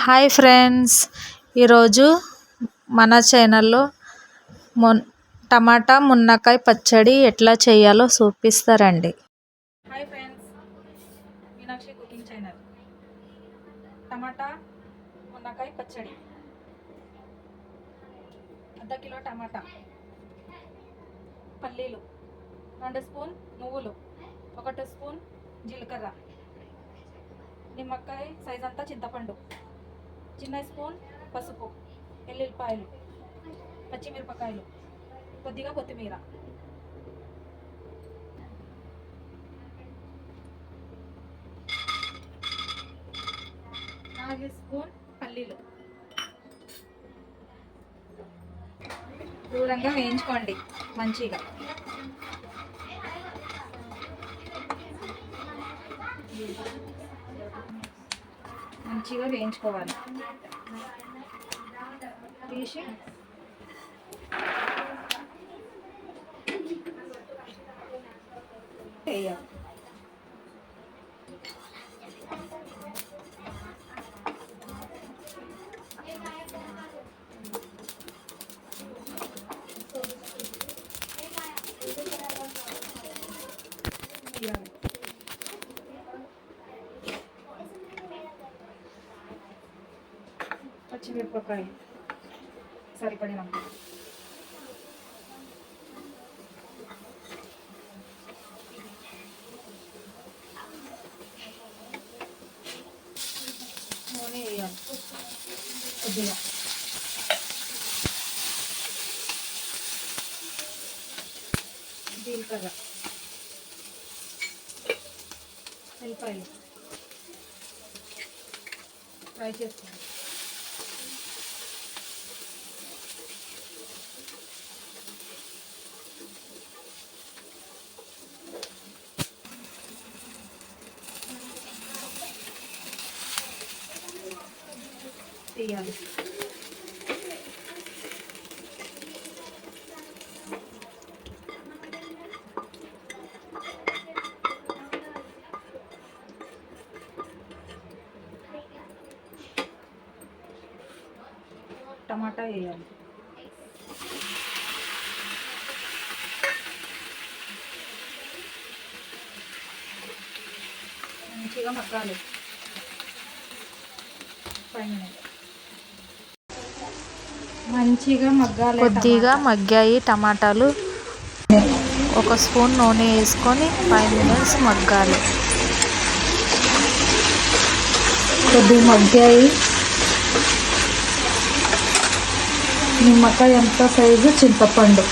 Hi friends, ఈరోజు మన ఛానల్లో టమాటా మునక్కాయ పచ్చడి ఎట్లా చేయాలో చూపిస్తారండి. Hi friends, Meenakshi cooking channel. టమాటా మునక్కాయ పచ్చడి. అర్ధ కిలో టమాటా, పల్లీలు, 2 స్పూన్ నువ్వులు, 1 స్పూన్ జీలకర్ర, నిమ్మకాయ సైజ్ అంతా చింతపండు, చిన్న స్పూన్ పసుపు, ఎల్లుల్లిపాయలు, పచ్చిమిరపకాయలు, కొద్దిగా కొత్తిమీర, స్పూన్ పల్లీలు. దూరంగా వేయించుకోండి మంచిగా. మంచిగా వేయించుకోవాలి. తీసి వేయాలి. పచ్చిమిరపకాయ సరిపడినంత, నూనె వేయాలి కొద్దిగా. జీలకర్ర, ఎల్లిపాయలు ఫ్రై చేసుకోండి. తీయాలి. టమాటా వేయాలి. మంచిగా మగ్గాలి. 5 మినిట్స్ మంచిగా మగ్గాలి. కొద్దిగా మగ్గాయి టమాటాలు. 1 స్పూన్ నూనె వేసుకొని 5 మినిట్స్ మగ్గాలి. కొద్దిగా మగ్గాయి. నిమ్మకాయ ఎంత సైజు చింతపండు,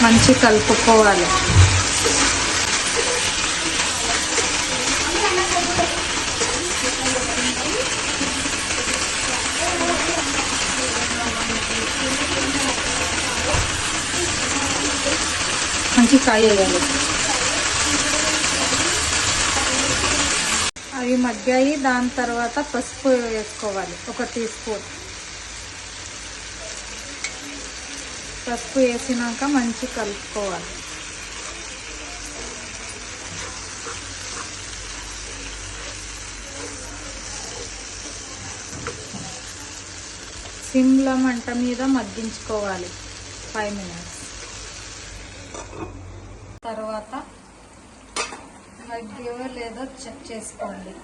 మంచి కలుపుకోవాలి. మంచి కాయ వేయాలి. అవి మగ్గాయి. దాని తర్వాత పసుపు వేసుకోవాలి. 1 టీ స్పూన్ పసుపు వేసినాక మంచి కలుపుకోవాలి. సిమ్ల మంట మీద మగ్గించుకోవాలి 5 మినిట్స్. తర్వాత మగ్గివో లేదో చెక్ చేసుకోండి.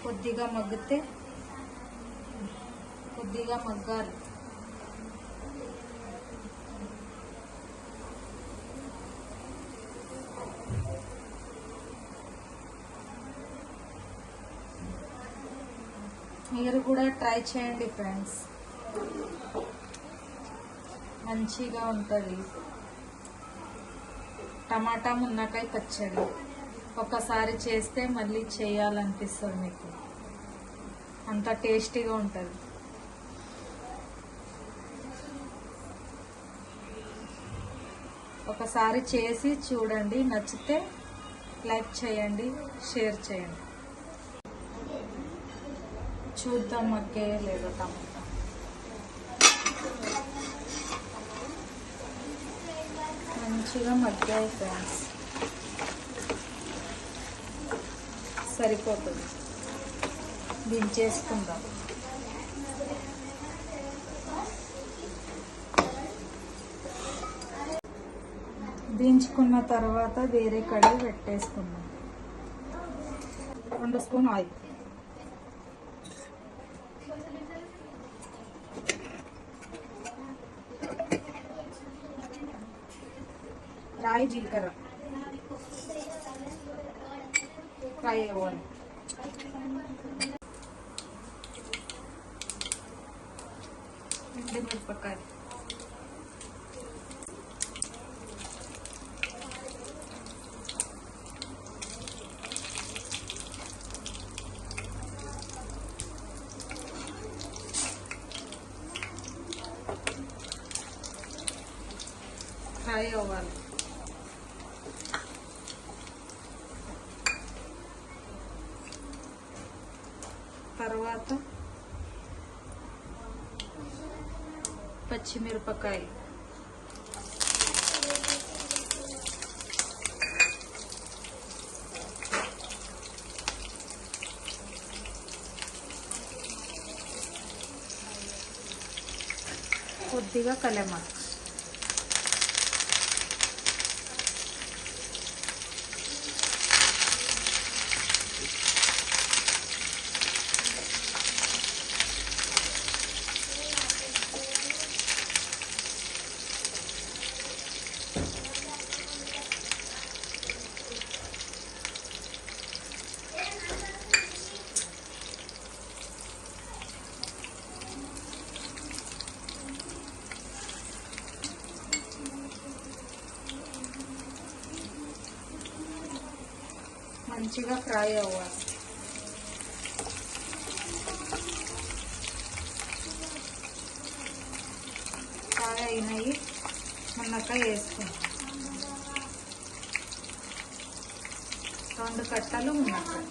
కొద్దిగా మగ్గితే కొద్దిగా మగ్గాలి. మీరు కూడా ట్రై చేయండి ఫ్రెండ్స్, మంచిగా ఉంటుంది టమాటా మునక్కాయ పచ్చడి. ఒకసారి చేస్తే మళ్ళీ చేయాలనిపిస్తుంది మీకు, అంత టేస్టీగా ఉంటుంది. ఒకసారి చేసి చూడండి, నచ్చితే లైక్ చేయండి, షేర్ చేయండి. చూద్దాం మగ్గే లేదో టమాటా. మంచిగా మగ్గాయి ఫ్రెండ్స్, సరిపోతుంది. దించేసుకుందాం. దించుకున్న తర్వాత వేరే కడాయి పెట్టేసుకుందాం. 2 స్పూన్ ఆయిల్, రాయి జీలకర్ర ఫ్రై అవ్వాలి. మిరపకాయ, ఫ్రై అవ్వాలి. తర్వాత పచ్చిమిరపకాయలు, కొద్దిగా కలెమాకు, మంచిగా ఫ్రై అవ్వాలి. ఫ్రై అయినాయి, మునక్కాయ వేసుకుంటాం. 2 కట్టలు మునక్కాయ.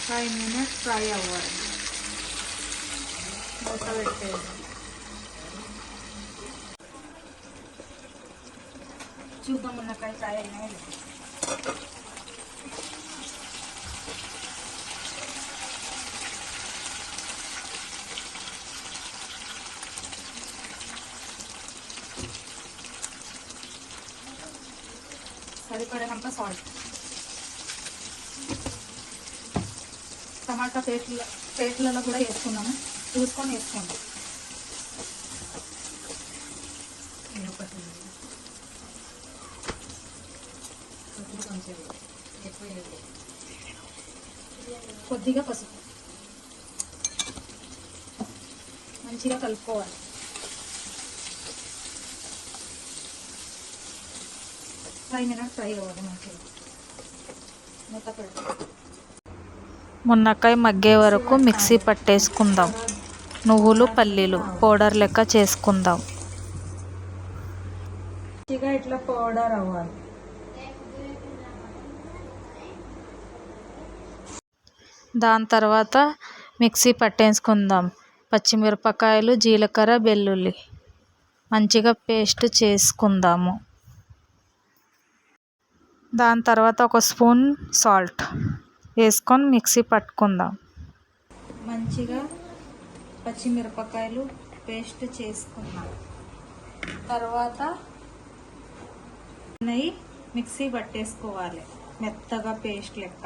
ఫైవ్ మినిట్స్ ఫ్రై అవ్వాలి. మూత పెట్టేది. చూద్దాం మునక్కాయ ఫ్రై అయినాయి. సరిపడినంత సాల్ట్. టమాటా పేస్ట్లలో కూడా వేసుకున్నాము, చూసుకొని వేసుకోండి. కొద్దిగా పసుపు, మంచిగా కలుపుకోవాలి. ఫ్రై అవ్వాలి మంచిగా. మూత పెడతాం. మునక్కాయ మగ్గే వరకు మిక్సీ పట్టేసుకుందాం. నువ్వులు పల్లీలు పౌడర్ లెక్క చేసుకుందాం. మంచిగా ఇట్లా పౌడర్ అవ్వాలి. దాని తర్వాత మిక్సీ పట్టేసుకుందాం. పచ్చిమిరపకాయలు, జీలకర్ర, వెల్లుల్లి మంచిగా పేస్ట్ చేసుకుందాము. దాని తర్వాత 1 స్పూన్ సాల్ట్ వేసుకొని మిక్సీ పట్టుకుందాం. మంచిగా పచ్చిమిరపకాయలు పేస్ట్ చేసుకున్నాం. తర్వాత నెయ్యి మిక్సీ పట్టేసుకోవాలి మెత్తగా పేస్ట్ లెక్క.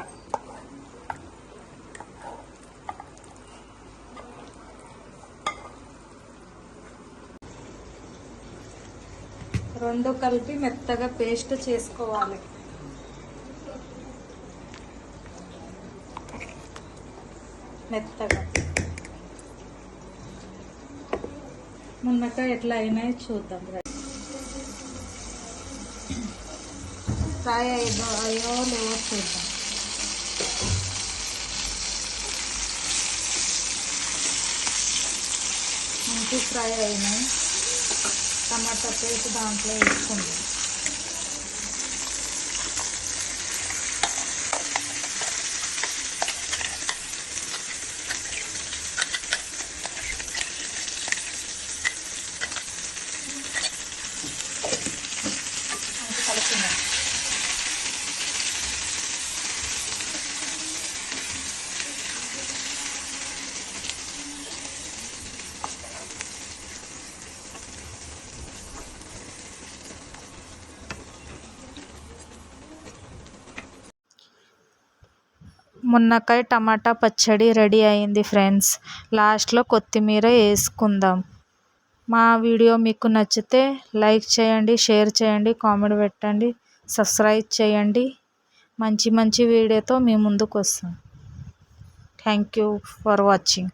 రెండు కలిపి మెత్తగా పేస్ట్ చేసుకోవాలి. మెత్తగా. మునక్కాయ ఎట్లా అయినాయి చూద్దాం. ఫ్రై అయ్యో లేవో చూద్దాం. మంచి ఫ్రై అయినాయి. టమాటా పేస్ట్ దాంట్లో వేసుకుందాం. కలుపుకుందాం. మునక్కాయ టమాటా పచ్చడి రెడీ అయింది ఫ్రెండ్స్. లాస్ట్లో కొత్తిమీర వేసుకుందాం. మా వీడియో మీకు నచ్చితే లైక్ చేయండి, షేర్ చేయండి, కామెంట్ పెట్టండి, సబ్స్క్రైబ్ చేయండి. మంచి మంచి వీడియోతో మీ ముందుకు వస్తాం. Thank you for watching.